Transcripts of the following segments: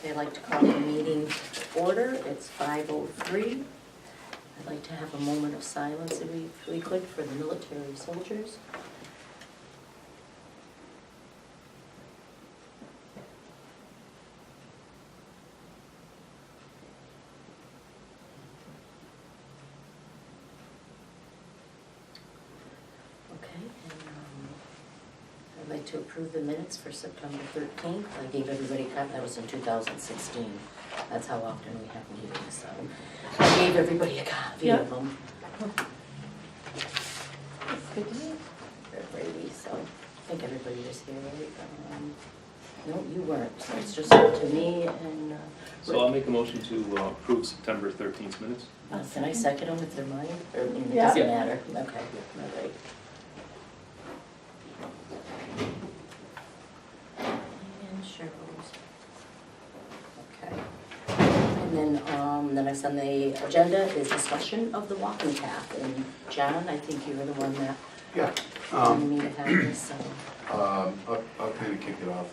Okay, I'd like to call the meeting to order. It's 5:03. I'd like to have a moment of silence, if we could, for the military soldiers. Okay, and I'd like to approve the minutes for September 13th. I gave everybody a copy. That was in 2016. That's how often we have meetings, so I gave everybody a copy of them. That's good to me. Brady, so I think everybody was here, right? No, you weren't, so it's just up to me and, So I'll make a motion to approve September 13th minutes. can I second them if they're mine? Or, it Yeah. doesn't matter, okay, all right. And Cheryl's. Okay. And then, the next on the agenda is discussion of the walking path. And John, I think you were the one that Yeah, wanted me to have this, so. I'll kind of kick it off.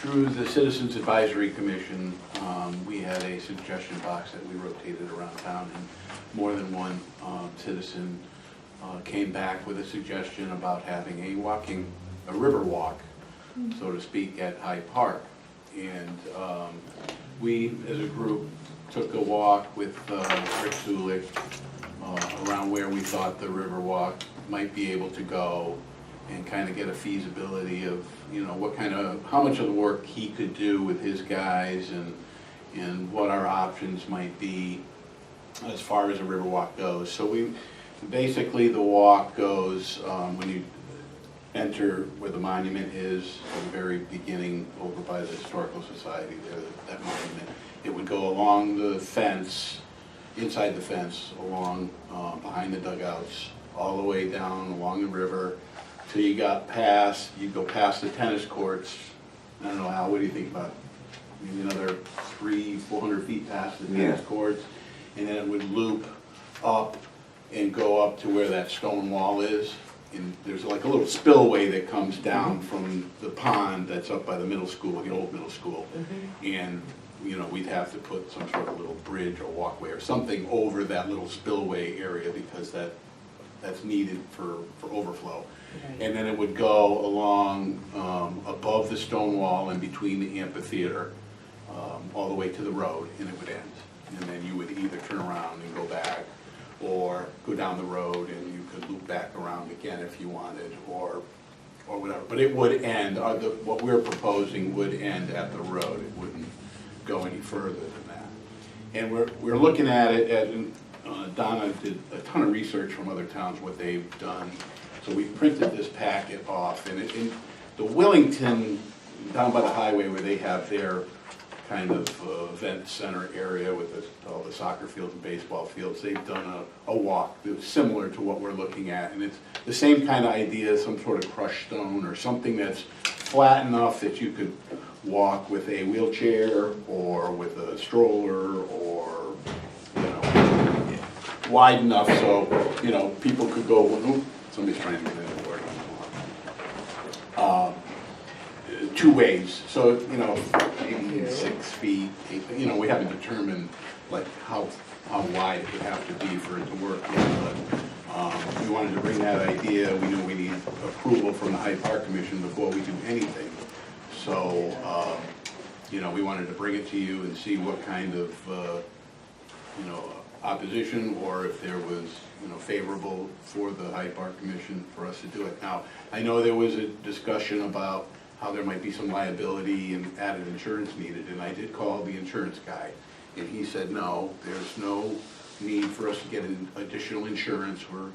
Through the Citizens Advisory Commission, we had a suggestion box that we rotated around town, and more than one citizen came back with a suggestion about having a river walk, so to speak, at Hyde Park. And we, as a group, took a walk with Rick Zulik around where we thought the river walk might be able to go, and kind of get a feasibility of, how much of the work he could do with his guys, and what our options might be as far as a river walk goes. So basically the walk goes, when you enter where the monument is, at the very beginning over by the Historical Society there, that monument. It would go along the fence, inside the fence, along behind the dugouts, all the way down along the river, till you'd go past the tennis courts. I don't know, Al, what do you think about maybe another 300-400 feet past the tennis courts? And then it would loop up and go up to where that stone wall is. And there's like a little spillway that comes down from the pond that's up by the middle school, the old middle school. And we'd have to put some sort of little bridge or walkway or something over that little spillway area, because that's needed for overflow. And then it would go along above the stone wall and between the amphitheater, all the way to the road, and it would end. And then you would either turn around and go back, or go down the road and you could loop back around again if you wanted, or whatever. But it would end, what we're proposing would end at the road. It wouldn't go any further than that. And we're looking at it, Donna did a ton of research from other towns, what they've done. So we printed this packet off, and in the Willington, down by the highway where they have their kind of event center area with all the soccer fields and baseball fields, they've done a walk that's similar to what we're looking at. And it's the same kind of idea, some sort of crushed stone or something that's flat enough that you could walk with a wheelchair or with a stroller, or wide enough so people could go. Somebody's trying to get in the word. 2 ways. So maybe 6 feet. 8, we haven't determined like how wide it would have to be for it to work yet, but we wanted to bring that idea. We knew we need approval from the Hyde Park Commission before we do anything. So we wanted to bring it to you and see what kind of opposition, or if there was favorable for the Hyde Park Commission for us to do it. Now, I know there was a discussion about how there might be some liability and added insurance needed, and I did call the insurance guy, and he said no, there's no need for us to get additional insurance. We're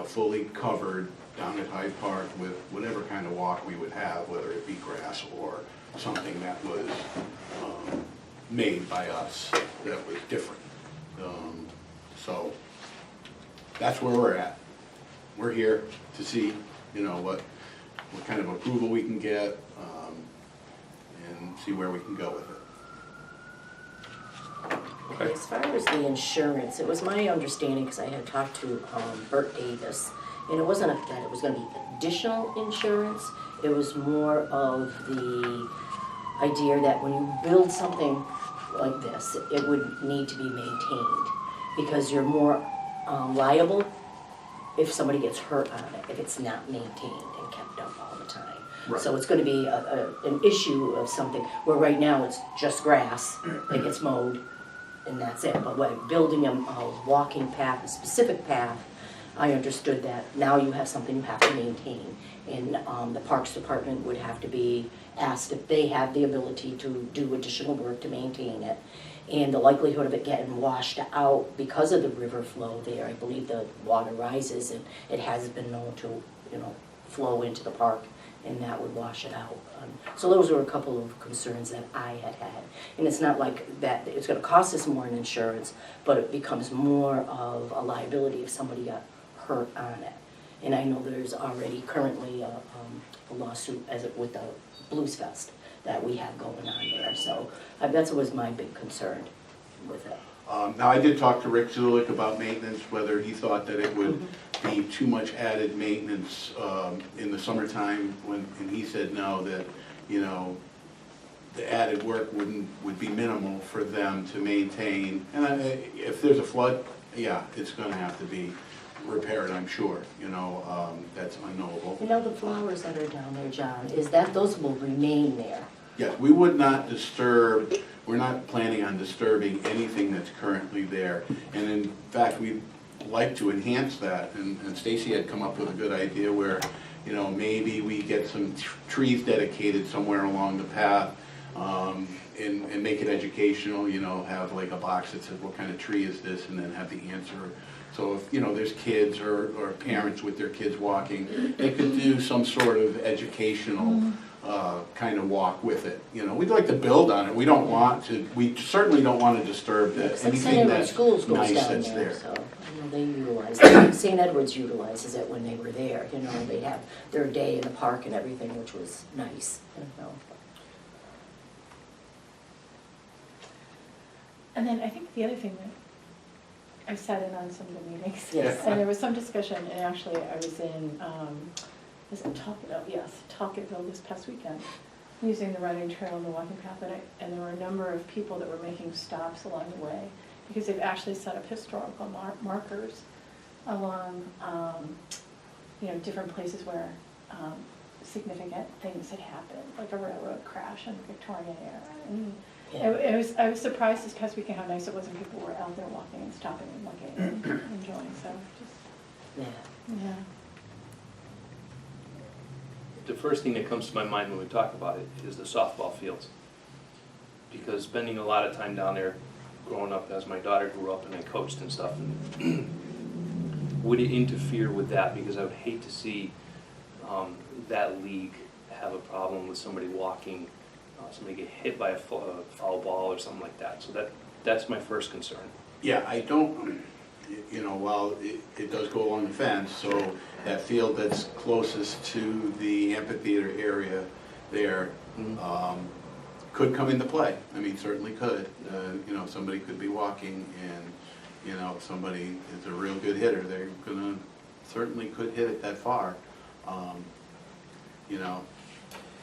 fully covered down at Hyde Park with whatever kind of walk we would have, whether it be grass or something that was made by us that was different. So that's where we're at. We're here to see, what kind of approval we can get, and see where we can go with it. Okay, as far as the insurance, it was my understanding, because I had talked to Bert Davis, and it wasn't that it was going to be additional insurance. It was more of the idea that when you build something like this, it would need to be maintained, because you're more liable if somebody gets hurt on it, if it's not maintained and kept up all the time. Right. So it's gonna be an issue of something, where right now it's just grass, it gets mowed, and that's it. But when building a walking path, a specific path, I understood that now you have something you have to maintain. And the Parks Department would have to be asked if they have the ability to do additional work to maintain it. And the likelihood of it getting washed out because of the river flow there, I believe the water rises and it has been known to, flow into the park, and that would wash it out. So those were a couple of concerns that I had. And it's not like that it's gonna cost us more in insurance, but it becomes more of a liability if somebody got hurt on it. And I know there's already currently a lawsuit with the Blues Fest that we have going on there. So that's was my big concern with it. Now, I did talk to Rick Zulik about maintenance, whether he thought that it would be too much added maintenance in the summertime, and he said no, that, the added work would be minimal for them to maintain. And if there's a flood, yeah, it's gonna have to be repaired, I'm sure, that's unknowable. The flowers that are down there, John, those will remain there? Yes, we would not disturb, we're not planning on disturbing anything that's currently there. And in fact, we'd like to enhance that, and Stacy had come up with a good idea where, maybe we get some trees dedicated somewhere along the path, and make it educational, have like a box that says what kind of tree is this, and then have the answer. So if, there's kids or parents with their kids walking, they could do some sort of educational kind of walk with it. We'd like to build on it. We certainly don't want to disturb anything that's nice that's there. So, they utilize it. St. Edward's utilizes it when they were there, they'd have their day in the park and everything, which was nice, And then I think the other thing that I've sat in on some of the meetings, Yes. and there was some discussion, and actually I was in, Talketville this past weekend, using the running trail and the walking path, and there were a number of people that were making stops along the way, because they've actually set up historical markers along, different places where significant things had happened, like a railroad crash in the Victorian era. And I was surprised this past weekend how nice it was, and people were out there walking and stopping and looking and enjoying. So yeah. The first thing that comes to my mind when we talk about it is the softball fields. Because spending a lot of time down there, growing up as my daughter grew up and I coached and stuff, and would it interfere with that? Because I would hate to see that league have a problem with somebody walking, somebody get hit by a foul ball or something like that. So that's my first concern. Yeah, I don't, while it does go along the fence, so that field that's closest to the amphitheater area there could come into play. I mean, certainly could. Somebody could be walking and, if somebody is a real good hitter, they're certainly could hit it that far. I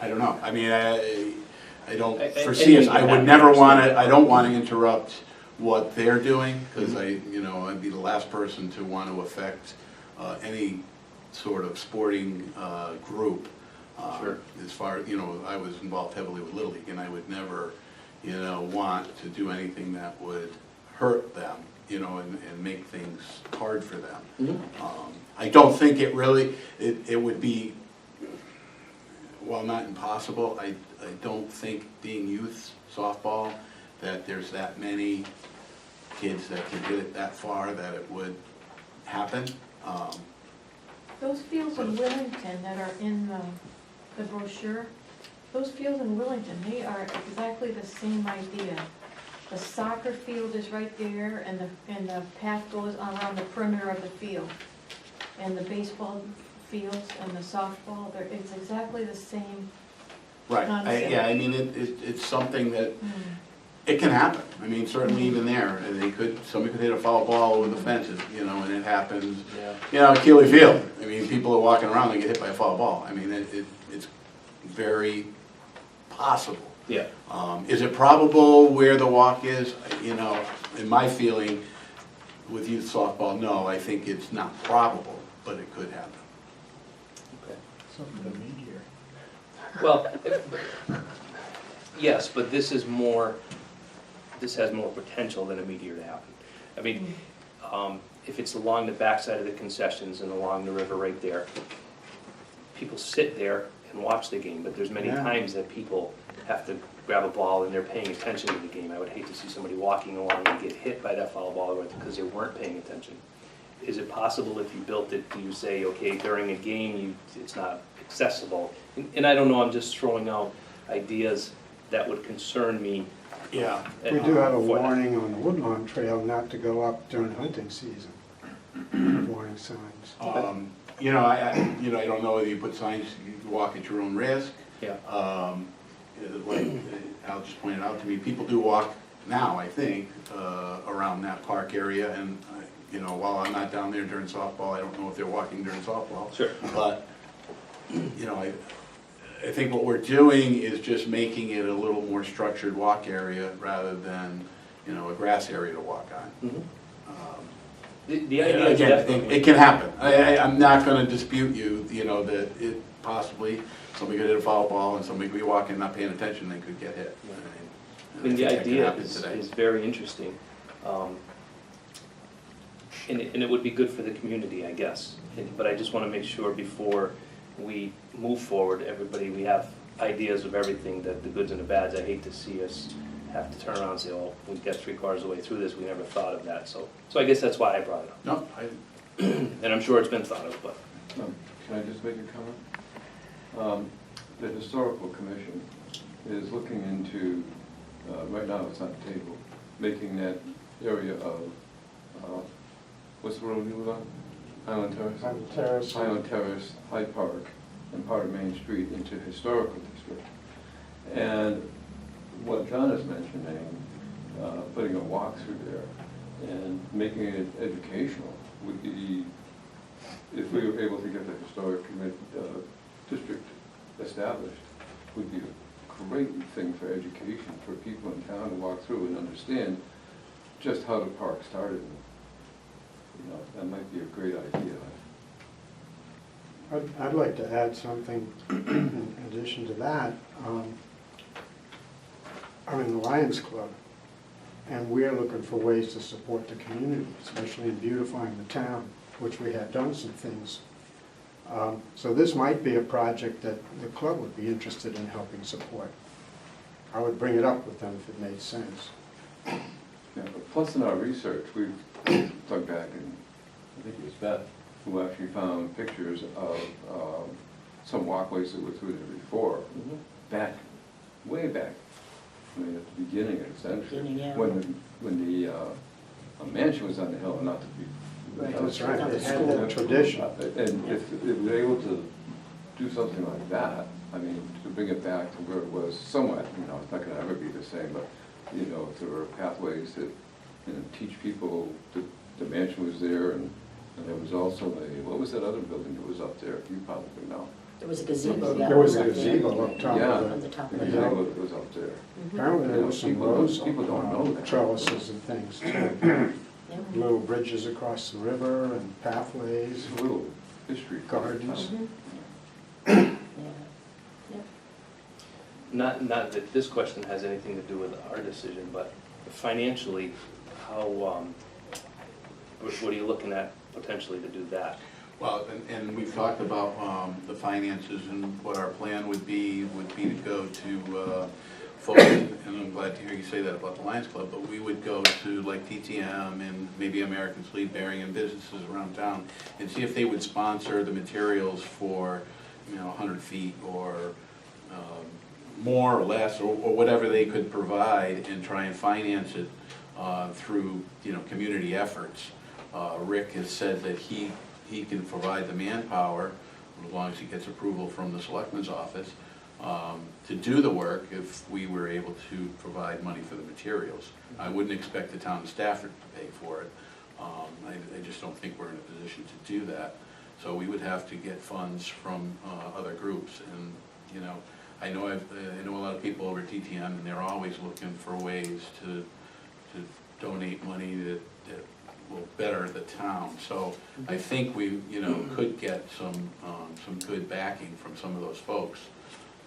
don't know. I mean, I don't foresee it. I would never want to, I don't want to interrupt what they're doing, because I'd be the last person to want to affect any sort of sporting group. Sure. As far, I was involved heavily with Little League, and I would never, want to do anything that would hurt them, and make things hard for them. Mm-hmm. I don't think it really, it would be, well, not impossible. I don't think, being youth softball, that there's that many kids that can hit it that far that it would happen. Those fields in Wellington that are in the brochure, those fields in Wellington, they are exactly the same idea. The soccer field is right there, and the path goes around the perimeter of the field. And the baseball fields and the softball, it's exactly the same Right, concept. I mean, it's something that, it can happen. I mean, certainly even there, somebody could hit a foul ball over the fences, and it happens. Yeah. Keeley Field, I mean, people are walking around, they get hit by a foul ball. I mean, it's very possible. Yeah. Is it probable where the walk is? You know, in my feeling, with youth softball, no, I think it's not probable, but it could happen. Okay. Something to meet here. Well, yes, but this has more potential than a meteor to happen. I mean, if it's along the backside of the concessions and along the river right there, people sit there and watch the game, but there's many Yeah. times that people have to grab a ball and they're paying attention to the game. I would hate to see somebody walking along and get hit by that foul ball because they weren't paying attention. Is it possible if you built it, do you say, okay, during a game, it's not accessible? And I don't know, I'm just throwing out ideas that would concern me. Yeah. We do have a for that. warning on the Woodlawn Trail not to go up during hunting season. Warning signs. You know, I don't know whether you put signs, you walk at your own risk. Yeah. Like Al just pointed out to me, people do walk now, I think, around that park area, and, you know, while I'm not down there during softball, I don't know if they're walking during softball. Sure. But, you know, I think what we're doing is just making it a little more structured walk area rather than, you know, a grass area to walk on. Mhm. The idea is Again, definitely. it can happen. I'm not gonna dispute you know, that it possibly, somebody could hit a foul ball and somebody could be walking, not paying attention, they could get hit. I mean, the think that can idea happen is today. very interesting. And it would be good for the community, I guess. But I just want to make sure before we move forward, we have ideas of everything, that the goods and the bads. I hate to see us have to turn around and say, oh, we've got 3/4 of the way through this, we never thought of that. So I guess that's why I brought it up. No, And I'm sure it's been thought of, but. Can I just make a comment? The Historical Commission is looking into, right now it's on the table, making that area of, what's the road you live on? Highland Terrace? Highland Terrace. Highland Terrace, Hyde Park, and part of Main Street into historical district. And what John is mentioning, putting a walk through there and making it educational would be, if we were able to get the historic district established, would be a great thing for education, for people in town to walk through and understand just how the park started. You know, that might be a great idea. I'd like to add something in addition to that. I'm in the Lions Club, and we're looking for ways to support the community, especially in beautifying the town, which we have done some things. So this might be a project that the club would be interested in helping support. I would bring it up with them if it made sense. Yeah, but plus in our research, we've dug back, and I think it was Beth who actually found pictures of some walkways that were through there before, back, way back. I mean, at the beginning of the century, Beginning, yeah. when the mansion was on the hill, and not to be. That's right, they had that tradition. And if they're able to do something like that, I mean, to bring it back to where it was somewhat, you know, it's not gonna ever be the same, but, you know, if there were pathways that, you know, teach people that the mansion was there, and there was also what was that other building that was up there? You probably know. There was a gazebo that There was a up there. gazebo up top Yeah. of On it. the top The of the gazebo hill. that was up there. Apparently there was some People- roads, people don't know that. trellises and things too. Yep. Little bridges across the river and pathways, It's a little history. gardens. Mhm. Yeah. Yep. Not that this question has anything to do with our decision, but financially, how, what are you looking at potentially to do that? Well, and we've talked about the finances, and what our plan would be to go to folks, and I'm glad to hear you say that about the Lions Club, but we would go to like TTM and maybe American Sleep Bearing and businesses around town and see if they would sponsor the materials for, you know, 100 feet or more or less, or whatever they could provide, and try and finance it through, you know, community efforts. Rick has said that he can provide the manpower, as long as he gets approval from the Selectman's office, to do the work if we were able to provide money for the materials. I wouldn't expect the town of Stafford to pay for it. I just don't think we're in a position to do that. So we would have to get funds from other groups, and, you know, I know I know a lot of people over at TTM, and they're always looking for ways to donate money that will better the town. So I think we, you know, could get some good backing from some of those folks.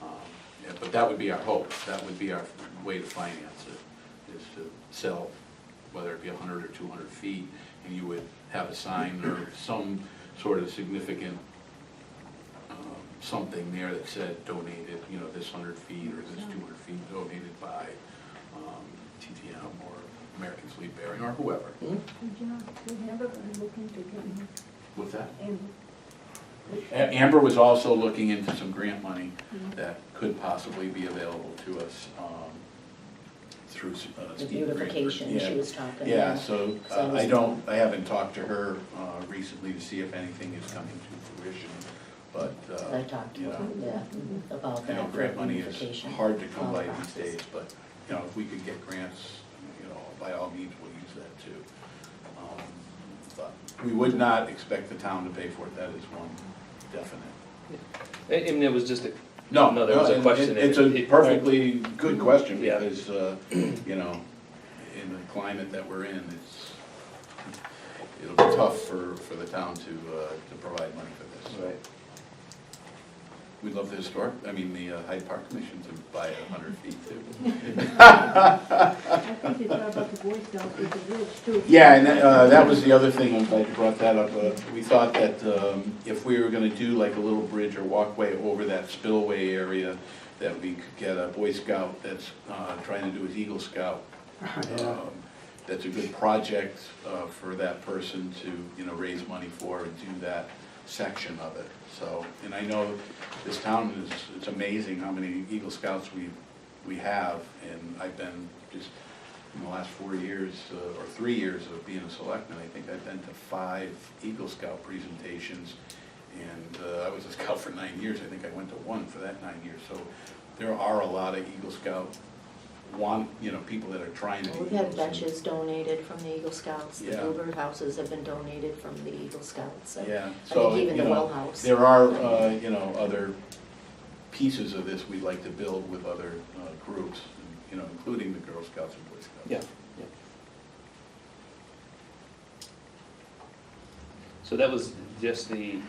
Yeah, but that would be our hope. That would be our way to finance it, is to sell, whether it be 100 or 200 feet, and you would have a sign or some sort of significant something there that said donated, you know, this 100 feet or this 200 feet donated by TTM or American Sleep Bearing or whoever. What's that? Amber was also looking into some grant money that could possibly be available to us through The Steve beautification Greenberg. she was talking about. Yeah, so I haven't talked to her recently to see if anything is coming to fruition, but I talked to you her, know, yeah, about I know that. grant money is beautification hard to come by these process. days, but you know, if we could get grants, you know, by all means, we'll use that too. But we would not expect the town to pay for it. That is one definite. And it was just a, No, there was a and question. It's a perfectly good question, Yeah. because, you know, in the climate that we're in, it'll be tough for the town to provide money for this. Right. We'd love the Hyde Park Commission to buy 100 feet too. I think they thought about the Boy Scouts with the village too. Yeah, and that was the other thing, I'm glad you brought that up. We thought that if we were gonna do like a little bridge or walkway over that spillway area, that we could get a Boy Scout that's trying to do his Eagle Scout. Yeah. That's a good project for that person to, you know, raise money for and do that section of it. So, and I know this town it's amazing how many Eagle Scouts we have, and I've been just, in the last 4 years, or 3 years of being a selectman, I think I've been to 5 Eagle Scout presentations, and I was a scout for 9 years. I think I went to 1 for that 9 years. So there are a lot of Eagle Scout people that are trying to be We've had Eagles. benches donated from the Eagle Scouts, the Yeah. Bluebird houses have been donated from the Eagle Scouts. Yeah, I so, think even you the know, well house. there are, other pieces of this we'd like to build with other groups, you know, including the Girl Scouts and Boy Scouts. Yeah, yeah. So that was just the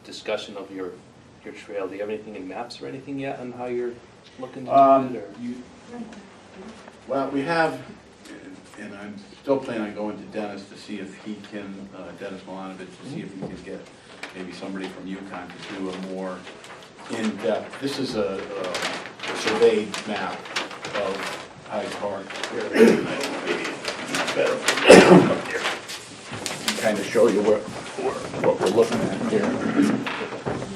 discussion of your trail. Do you have anything in maps or anything yet on how you're looking to do it, or? Well, we have, and I'm still planning on going to Dennis to see if he can, Dennis Milanovich, to see if he can get maybe somebody from UConn to do a more in-depth, this is a surveyed map of Hyde Park. Kind of show you what we're looking at here.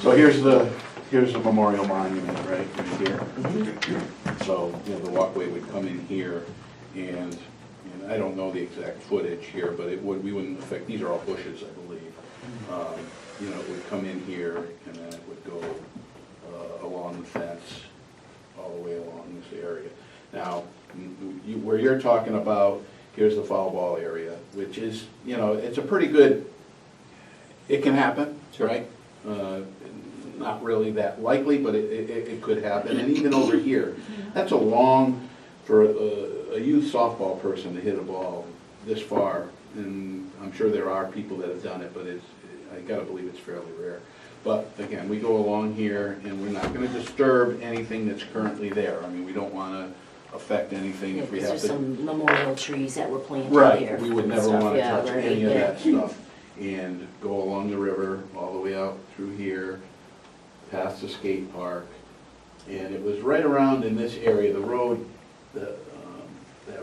So here's the memorial monument right here. So, you know, the walkway would come in here, and I don't know the exact footage here, but we wouldn't affect, these are all bushes, I believe. You know, it would come in here, and then it would go along the fence, all the way along this area. Now, where you're talking about, here's the foul ball area, which is, you know, it's a pretty good, it can happen, right? Not really that likely, but it could happen. And even over here, that's a long, for a youth softball person to hit a ball this far, and I'm sure there are people that have done it, but I gotta believe it's fairly rare. But again, we go along here, and we're not gonna disturb anything that's currently there. I mean, we don't wanna affect anything if we have There's to. some memorial trees that were planted there. Right, we would never stuff. wanna Yeah, touch right, any of yeah. that stuff. And go along the river, all the way out through here, past the skate park. And it was right around in this area, the road, that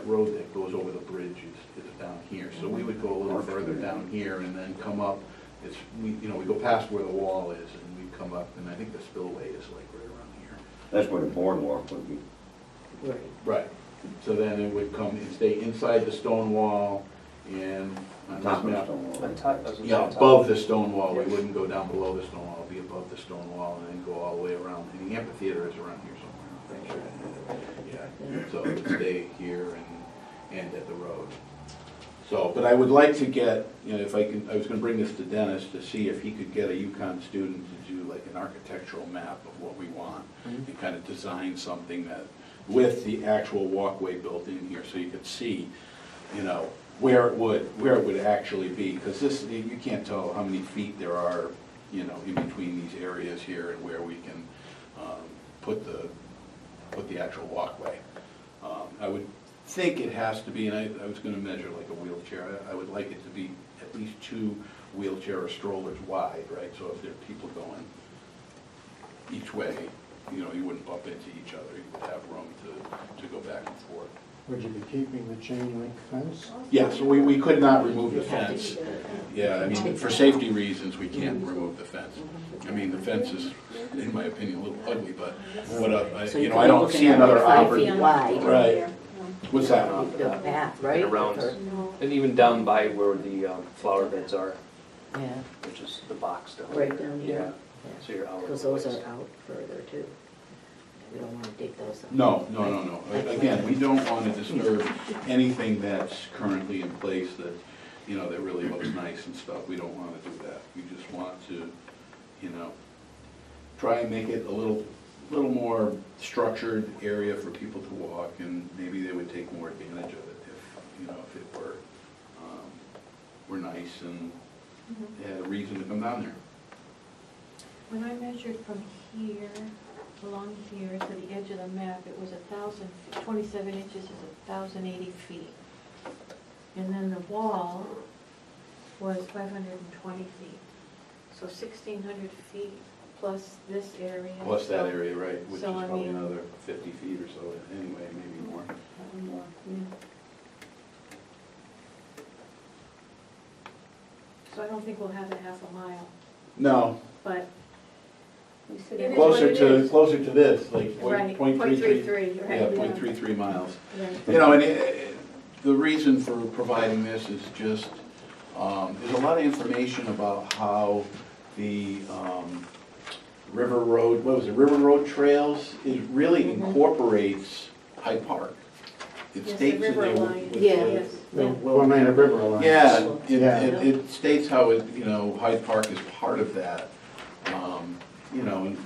road that goes over the bridge is down here. So we would go a little further down here and then come up, we go past where the wall is, and we come up, and I think the spillway is like right around here. That's where the boardwalk would be. Right. Right. So then it would come and stay inside the stone wall, and on Top this of the map, stone wall. On top, I was gonna say yeah, on top. above the stone wall. We wouldn't go down below the stone wall, it'd be above the stone wall, and then go all the way around. And the amphitheater is around here somewhere, I'm pretty sure. Yeah, so it would stay here and end at the road. So, but I would like to get, you know, if I can, I was gonna bring this to Dennis to see if he could get a UConn student to do like an architectural map of what we want and kind of design something that, with the actual walkway built in here, so you could see, you know, where it would actually be, because this, you can't tell how many feet there are, you know, in between these areas here and where we can put the actual walkway. I would think it has to be, and I was gonna measure like a wheelchair, I would like it to be at least 2 wheelchair or strollers wide, right? So if there are people going each way, you know, you wouldn't bump into each other, you would have room to go back and forth. Would you be keeping the chain link fence? Yeah, so we could not remove the fence. Yeah, I mean, for safety reasons, we can't remove the fence. I mean, the fence is, in my opinion, a little ugly, but what, So you you know, could I be don't looking see at another 5 feet opportunity. wide. Right. What's that? The path, right? And around, Or- and even down by where the flower beds are, Yeah, which is the box down. right down Yeah, here. so you're out. Because those are out further too. We don't want to dig those up. No. Again, we don't want to disturb anything that's currently in place that, you know, that really looks nice and stuff. We don't want to do that. We just want to, you know, try and make it a little more structured area for people to walk, and maybe they would take more advantage of it if, you know, if it were nice and they had a reason to come down there. When I measured from here, along here to the edge of the map, it was 27 inches is 1,080 feet. And then the wall was 520 feet. So 1,600 feet plus this area. Plus that area, right, which is So, I probably mean- another 50 feet or so anyway, maybe more. Probably more, yeah. So I don't think we'll have a half a mile, No, but We said It is closer what it to, is. closer to this, like right, 0.33. 0.33, right. Yeah, 0.33 miles. Right. You know, and the reason for providing this is just, there's a lot of information about how the River Road, what was it, River Road Trails, it really incorporates Hyde Park. It Yes, the states in river there line. with Yeah. the- Yes, The yeah. Willamette River Alliance. Yeah, Yeah. it states how it, you know, Hyde Park is part of that. You know, and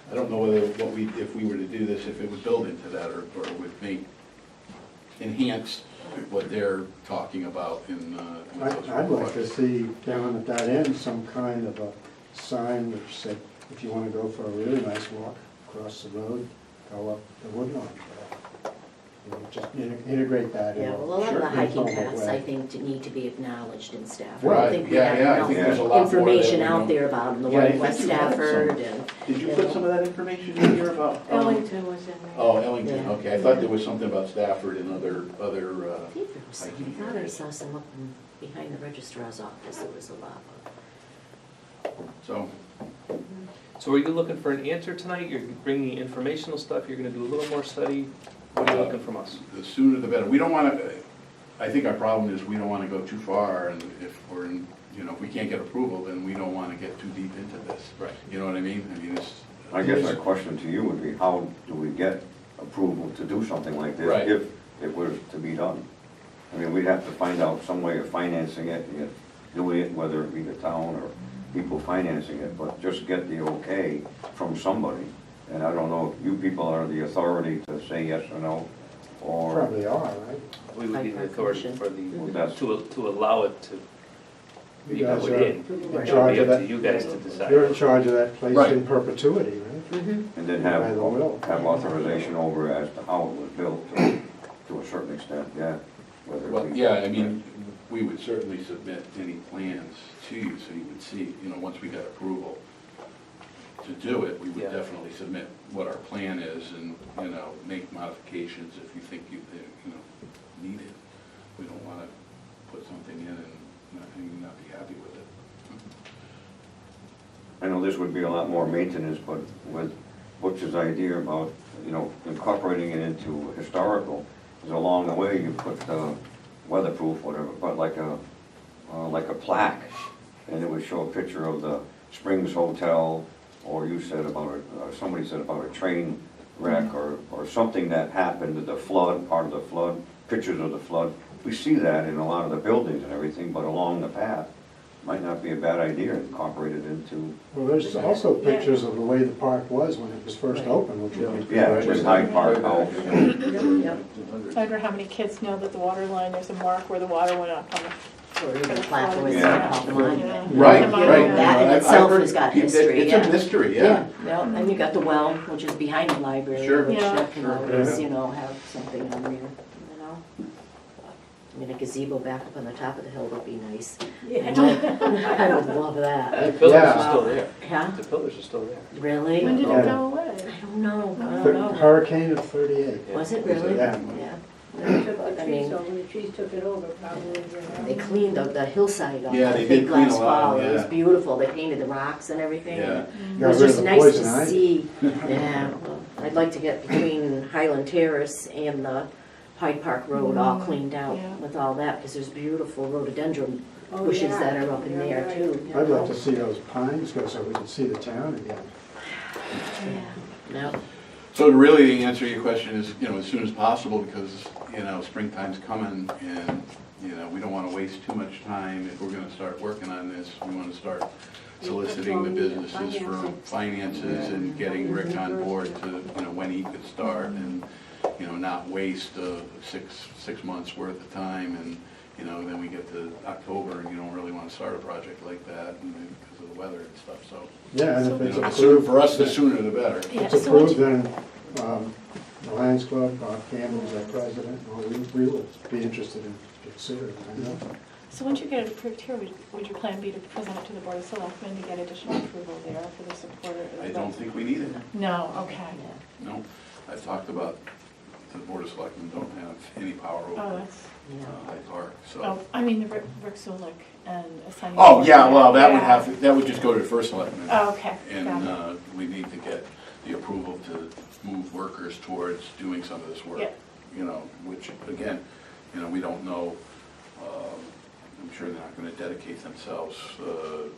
I don't know whether, if we were to do this, if it would build into that or would enhance what they're talking about in, with those I'd like to reports. see down at that end some kind of a sign which said, if you want to go for a really nice walk across the road, go up the Woodlawn Trail. You know, just integrate that in. Yeah, well, a lot of the hiking informal paths, way. I think, need to be acknowledged in Stafford. Right, I think we yeah, have I think enough there's a lot more that information we out don't- there about them, the Yeah, I one in think West you had Stafford some. and. Did you put some of that information in here about? Ellington was in there. Oh, Ellington, Yeah. okay, I thought there was something about Stafford and other, I think there was some, hiking I thought I areas. saw some up behind the registrar's office, there was a lot of. So, So are you looking for an answer tonight? You're bringing informational stuff, you're gonna do a little more study? What are you looking from us? the sooner the better. We don't want to, I think our problem is we don't want to go too far, and if we're in, you know, if we can't get approval, then we don't want to get too deep into this. Right. You know what I mean? I mean, it's. I guess my question to you would be, how do we get approval to do something like this Right. if it was to be done? I mean, we'd have to find out some way of financing it, doing it, whether it be the town or people financing it, but just get the okay from somebody. And I don't know if you people are the authority to say yes or no, or, Probably are, right? We would be the authority for That's- to allow it to be You guys put are in. in It would charge be of up to that. you guys to decide. You're in charge of that place Right. in perpetuity, right? and then By the will. have authorization over as to how it was built to a certain extent, yeah. Whether it Well, be- yeah, I mean, we would certainly submit any plans to you, so you would see, you know, once we got approval to do it, we would Yeah. definitely submit what our plan is and, you know, make modifications if you think you know, need it. We don't want to put something in and not be happy with it. I know this would be a lot more maintenance, but with Butch's idea about, you know, incorporating it into historical, is along the way you put weatherproof, whatever, but like a plaque, and it would show a picture of the Springs Hotel, or you said about somebody said about a train wreck, or something that happened, the flood, part of the flood, pictures of the flood, we see that in a lot of the buildings and everything, but along the path, might not be a bad idea to incorporate it into, Well, there's also pictures of the way the park was when it was first opened, which would be yeah, pretty with good. Hyde Park Road. Yep. I wonder how many kids know that the water line, there's a mark where the water went up on the. Or even the plaque where it's Yeah. called the monument. Right, Yeah. right. That in I've itself heard has got it- history, It's yeah. a mystery, yeah. Yeah, and you got the well, which is behind the library, Sure. which Yeah. that can Sure. always, Yeah. have something on there, I mean, a gazebo back up on the top of the hill would be nice. I would love The that. pillars Yeah. are still there. Yeah, The pillars are still there. really? When did Yeah. it go away? I don't know, I don't The know. Hurricane of '38. Was it really? Yeah. They took I the mean- trees over, the trees took it over probably. They cleaned the hillside off, Yeah, I they think did clean last a lot, fall, it was yeah. beautiful, they painted the rocks and everything. Yeah. It Got was rid just of the nice poison to ivy. see, yeah, well, I'd like to get between Highland Terrace and the Hyde Park Road all cleaned out Yeah. with all that, because there's beautiful rhododendron Oh, bushes yeah. that are up in You're there right. too. you I'd know. like to see those pines go so we can see the town again. Yeah, no, So really, the answer to your question is, as soon as possible, because, springtime's coming, and, we don't want to waste too much time. If we're going to start working on this, we want to start soliciting the businesses for finances and getting Rick on board to, when he could start, and, not waste 6 months worth of time, and, then we get to October, and you don't really want to start a project like that, and because of the weather and stuff, so. Yeah, and if it's The approved. for us, the sooner the better. Yeah, It's so once approved, then the Lions Club, Bob Campbell's our president, we will be interested in considering it, I know. So once you get it approved here, would your plan be to present it to the Board of Selectmen to get additional approval there for the supporter? I don't think we need it, No, okay. yeah, no. I've talked about, the Board of Selectmen don't have any power Oh, over that's, yeah. Hyde Park, so. oh, I mean, the Rick Zulik and assigning. Oh, yeah, well, that would Yeah. that would just go to the first selectman. Oh, okay, And got it. we need to get the approval to move workers towards doing some of this work. Yeah. Which, again, we don't know, I'm sure they're not gonna dedicate themselves the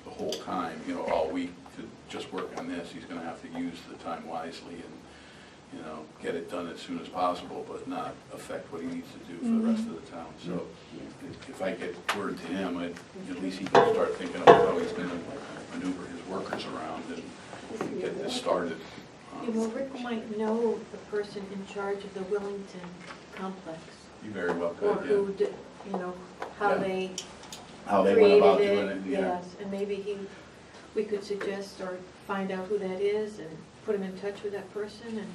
whole time, all week to just work on this. He's gonna have to use the time wisely and, get it done as soon as possible, but not affect what he needs to do for the rest of the town. So if I get word to him, at least he can start thinking about how he's gonna maneuver his workers around and get this started. Well, Rick might know the person in charge of the Willington complex, You very well or could, who, yeah. how Yeah. they How they went about created doing it, yeah. yes, and maybe we could suggest or find out who that is and put him in touch with that person, and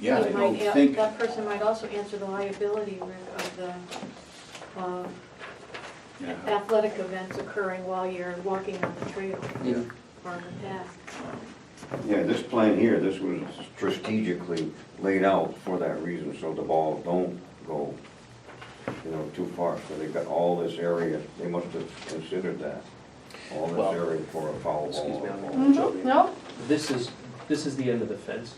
Yeah, he I might don't think, that person might also answer the liability of the yeah, athletic events occurring while you're walking on the trail Yeah. or on the path. Yeah, this plan here, this was strategically laid out for that reason, so the ball don't go, too far. So they got all this area, they must have considered that, all this Well, area for a foul Excuse me, ball. I'm gonna jump in. No? This is the end of the fence.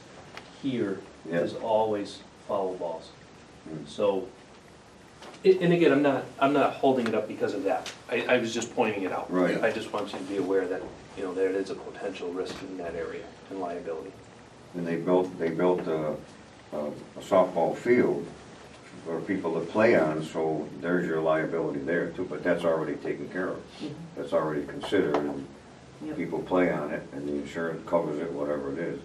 Here is Yes. always foul balls. Hmm. So, and again, I'm not holding it up because of that. I was just pointing it out. Right. I just want you to be aware that, there is a potential risk in that area and liability. And they built a softball field for people to play on, so there's your liability there too, but that's already taken care of. That's already considered, and Yep. people play on it, and the insurance covers it, whatever it is.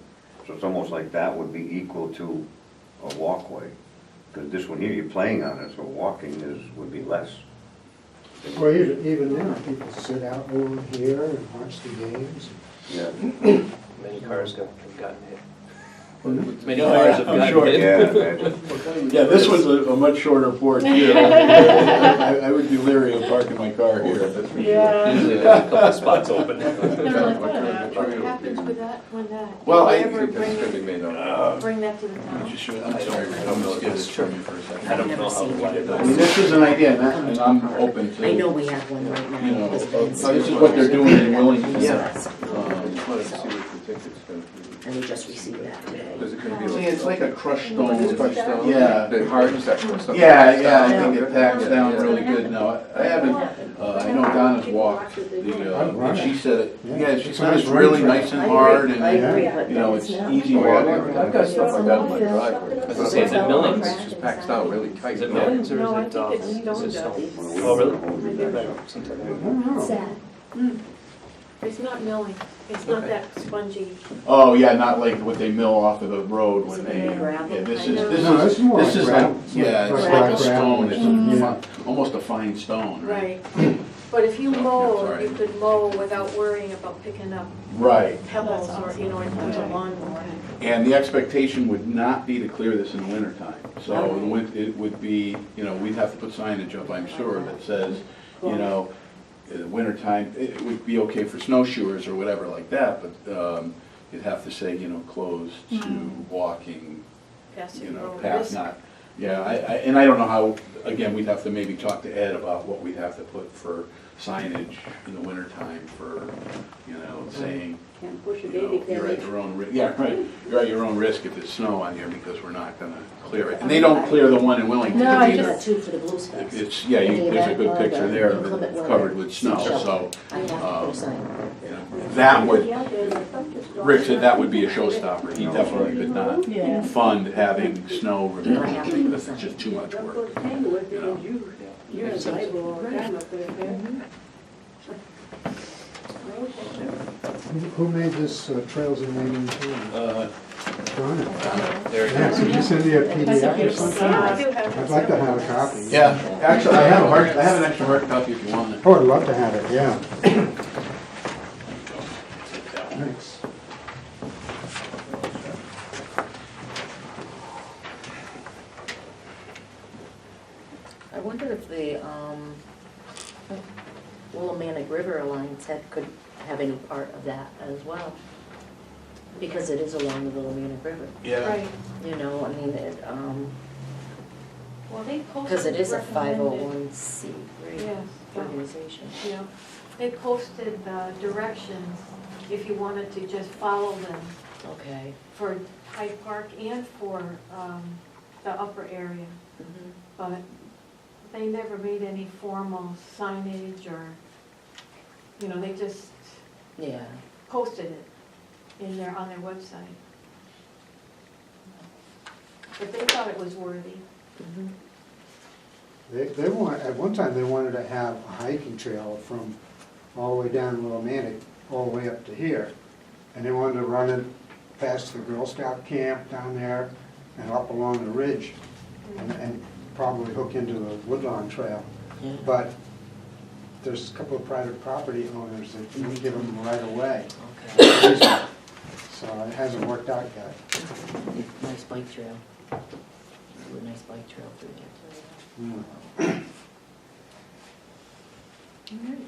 So it's almost like that would be equal to a walkway, because this one here, you're playing on it, so walking would be less. Well, even now, people sit out over here and watch the games. Yeah, Many cars have gotten hit. Mhm. Many Oh, cars yeah, have I'm gotten sure. hit. yeah, imagine. yeah, this was a much shorter porch here. I would be leery of parking my car here, that's for sure. Yeah. Usually there's a couple spots open. Never like that. What happens with that, when that, Well, do I you ever think bring that to the I'm town? just sure, I'm sorry, Rick, I'm just give this for me for a second. I don't know how the I mean, liability. this is an idea, and I'm open to. I know we have one right now. You know, because it's been this is what they're doing in Wellington. Yeah. Just wanted to see what you think it's going to be. and we just received that today. Is it gonna be See, it's like a crushed stone. crushed stone? Yeah. That hardens that stuff? Yeah, I think it packs down really good now. I haven't, I know Donna's walked and she said, yeah, she said it's really nice and hard and, I agree, but you know, it's not- easy Oh, walking. yeah, I've got stuff like that in my driveway. I was gonna say, is it millings? It just packs down really tight. Is it millings or No, I is it, think it's is stone it dust. Oh, really? Sad. It's not milling, it's not Okay. that spongy. Oh, yeah, not like what they mill off of the road when Is it they, gonna gravel? yeah, this I is, know. No, it's more this is like, gravel. yeah, it's Like like a gravel. stone, it's a Yeah. almost a fine stone, right? Right, but if you So, mow, that's you right. could mow without worrying about picking up Right, pebbles That's or, awesome. you know, into the lawnmower. and the expectation would not be to clear this in the wintertime. So it would be, you know, we'd have to put signage up, I'm sure, that says, you know, in the wintertime, it would be okay for snowshoers or whatever like that, but you'd have to say, you know, closed to walking, Pass you it know, over. path not, yeah, and I don't know how, again, we'd have to maybe talk to Ed about what we'd have to put for signage in the wintertime for, you know, saying, Can't push a you know, baby you're at carriage. your own, yeah, right, you're at your own risk if there's snow on here because we're not gonna clear it. And they don't clear the one in Wellington No, I I did either. that too for the Blues Fest. It's, yeah, there's a good picture there of it covered with snow, so, I have to put a sign. you know, that would, Rick said that would be a showstopper. He definitely could not Yeah. fund having snow removed because it's just too much work. You're in Bible all the time up there, man. Who made this Trails and Waiting Town? Donna. There it Yeah, is. could you send me a PDF or something? I do have I'd like to have a copy. Yeah, actually, I have an extra hard copy if you want it. Oh, I'd love to have it, yeah. Thanks. I wonder if the Willimantic River Alliance could have any part of that as well. Because it is along the Willimantic River, Yeah. Right, you know, I mean, well, they posted. because it is a recommended- 501c3 Yes, yeah. organization. Yeah, they posted directions if you wanted to just follow them Okay. for Hyde Park and for the upper area. Mhm. But they never made any formal signage or, you know, they just Yeah. posted it on their website. But they thought it was worthy. Mhm. They want, at one time, they wanted to have a hiking trail from all the way down Willimantic, all the way up to here. And they wanted to run it past the Girl Scout camp down there and up along the ridge and probably hook into the Woodlawn Trail. Yeah. But there's a couple of private property owners that won't give them right away. Okay. So it hasn't worked out yet. Nice bike trail. Do a nice bike trail through there. Yeah. All right.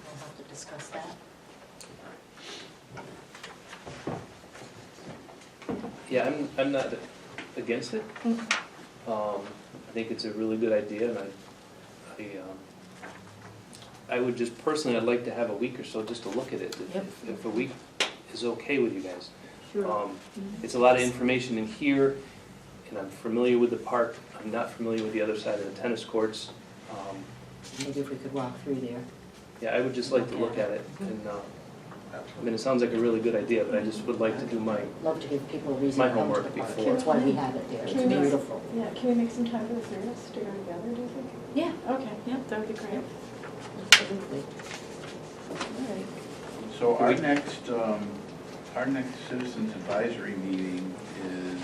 We'll have to discuss that. Yeah, I'm not against it. I think it's a really good idea, and I would just personally, I'd like to have a week or so just to look at it. Yep. If a week is okay with you guys. Sure. It's a lot of information in here, and I'm familiar with the park. I'm not familiar with the other side of the tennis courts. Maybe if we could walk through there. Yeah, I would just like to look at it, and, I mean, it sounds like a really good idea, but I just would like to do my, Love to give people a reason My to come to the homework park. before. That's why we have it there. It's Can we- beautiful. Yeah, can we make some time for the three of us to go together, do you think? Yeah, Okay, yeah, that would be great. absolutely. All right. So our next citizens advisory meeting is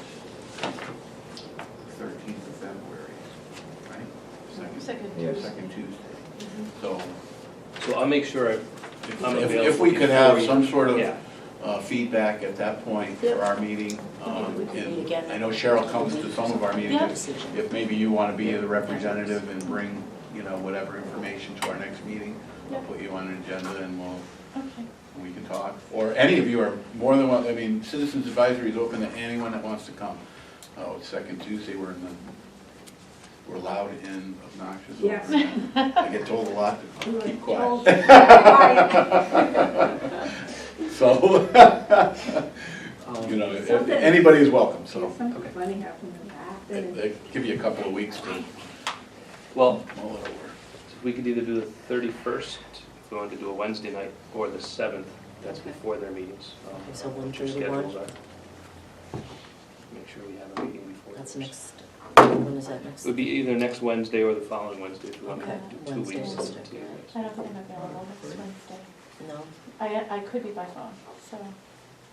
13th of February, right? Second Yes. Tuesday. Second Tuesday. So so I'll make sure I'm available. if we could have before some sort Yeah. of feedback at that point for our meeting. We could meet And again. I know Cheryl comes to some of our meetings. Yeah. If maybe you want to be the representative and bring, you know, whatever information to our next meeting, I'll put you on an agenda and Okay. we can talk. Or any of you are more than welcome. I mean, Citizens Advisory is open to anyone that wants to come. Oh, it's second Tuesday, we're loud and obnoxious. Yes. I get told a lot to keep quiet. So, you know, Something- anybody is welcome, so. Something funny happened in that. They give you a couple of weeks to Well, mull it over. we could either do the 31st, if we wanted to do a Wednesday night, or the 7th, that's before their meetings. Okay, so What your 1:31. schedules are. Make sure we have a meeting before. That's theirs. next, when is that next? It would be either next Wednesday or the following Wednesday, if you want to Okay, do 2 Wednesday, weeks. Wednesday, into you right. guys. I don't think I'm available next Wednesday. No? I could be by phone, so,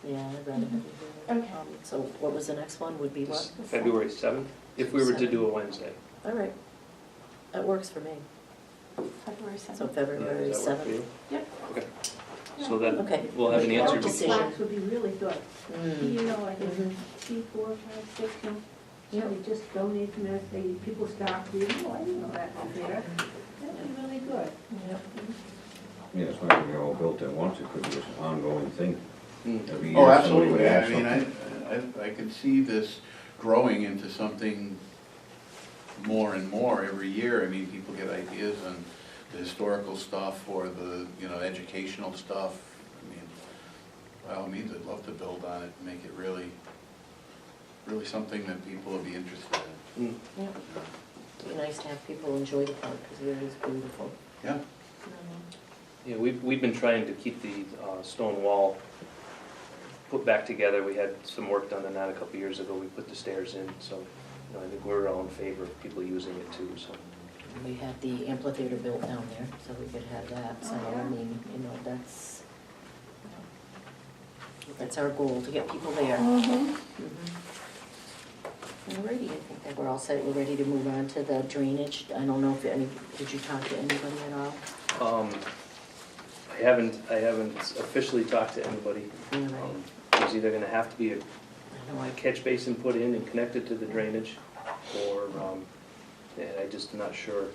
Yeah, I'd rather have you here. Okay. So what was the next one, would be what? February 7th, if we were to do a Wednesday. All right, that works for me. February So 7th. February Does that work for 7th. you? Yep. Okay. So then, Okay. we'll have an Make answer. a decision. Plaques would be really good. Mm. You know, like Mhm. 3, 4, 5, 6, you know, so we just donate them as they, people start reading, oh, I didn't know that was there. That'd be really good. Yep. Yeah, it's not gonna be all built at once, it could be an ongoing thing. Mm. Every year Oh, somebody absolutely, would I add mean, something. I could see this growing into something more and more every year. I mean, people get ideas on the historical stuff or the, you know, educational stuff. I mean, by all means, I'd love to build on it and make it really, really something that people will be interested in. Mm. Yeah. It'd be nice to have people enjoy the park, because it is beautiful. Yeah, Yeah, we've been trying to keep the stone wall put back together. We had some work done on that a couple years ago. We put the stairs in, so, you know, I think we're all in favor of people using it too, so. We had the amphitheater built down there, so we could have that, so, Oh, yeah. I mean, that's our goal, to get people there. Mhm. Alrighty, I think that we're all set, we're ready to move on to the drainage. I don't know if did you talk to anybody at all? I haven't officially talked to anybody. All right. There's either gonna have to be I know a catch basin put in and connected to the drainage, or, and I just am not sure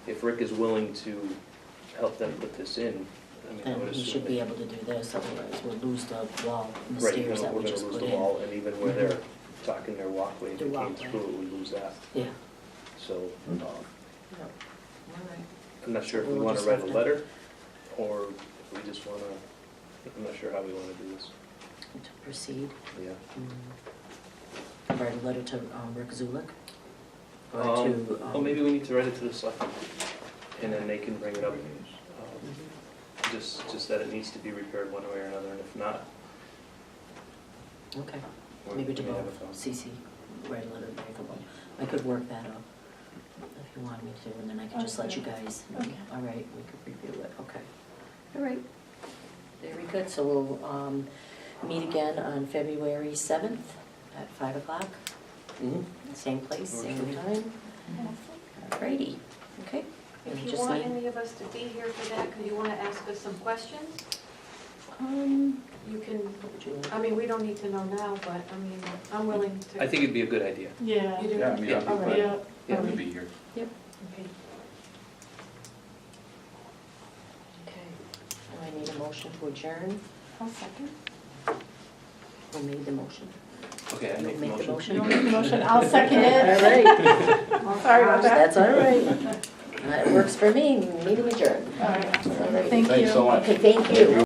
if Rick is willing to help them put this in. I mean, I would And he assume should be that- able to do this, otherwise we'll lose the wall, and the Right, stairs that we're we gonna just lose put the in. wall, and even where they're talking their walkway, if The it came walkway. through, we lose that. Yeah. So, Yep. All right. I'm not sure if we We'll wanna just write have a to- letter, or if we just wanna, I'm not sure how we wanna do this. To proceed, Yeah. write a letter to Rick Zulik? Or Well, to, maybe we need to write it to the selectmen, and then they can bring it up. Just that it needs to be repaired one way or another, and if not, Okay, we maybe to may have both, a phone. CC, write a letter to both of them. I could work that up if you want me to, and then I could just let you guys. Okay. All right, we could review it, okay. All right, very good, so we'll meet again on February 7th at 5 o'clock, Mhm. same place, Works same for me. time. All righty, okay. And If you just want need- any of us to be here for that, because you want to ask us some questions, you can, What would you like? I mean, we don't need to know now, but, I mean, I'm willing to. I think it'd be a good idea. Yeah. You do? yeah, I mean, I'd All be right. Yeah. glad to be here. Yep. Okay. Okay, and I need a motion to adjourn. I'll second. Who made the motion? Okay, I You make the make the motion. You motion? want to make the motion? I'll second it. All right, Sorry about that. that's all right. That works for me, meeting adjourned. All right. All right. Thank you. Thanks so much. Okay, thank you.